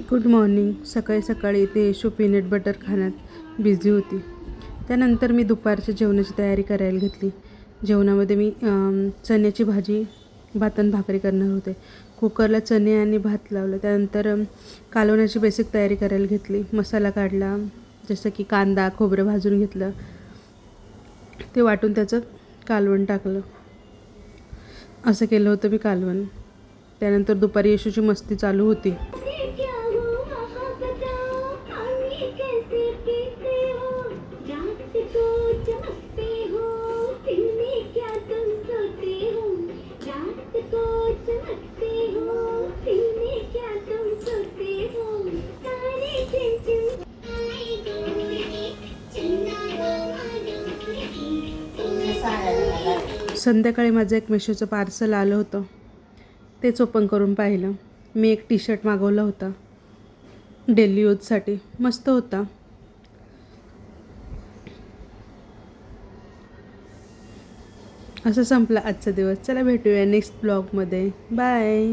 Good morning. सकाळी सकाळी इथे यशू पीनट बटर खाण्यात बिझी होती. त्यानंतर मी दुपारच्या जेवणाची तयारी करायला घेतली. जेवणामध्ये मी चण्याची भाजी, भात आणि भाकरी करणार होते. कुकरला चणे आणि भात लावलं. त्यानंतर कालवण्याची बेसिक तयारी करायला घेतली. मसाला काढला, जसं की कांदा खोबरं भाजून घेतलं, ते वाटून त्याचं कालवण टाकलं. असं केलं होतं मी कालवण. त्यानंतर दुपारी यशूची मस्ती चालू होती. संध्याकाळी माझं एक मेशोचं पार्सल आलं होतं. तेच ओपन करून पाहिलं. मी एक टी शर्ट मागवला होता डेली यूजसाठी. मस्त होता. असं संपला आजचा दिवस. चला भेटूया नेक्स्ट ब्लॉगमध्ये. बाय.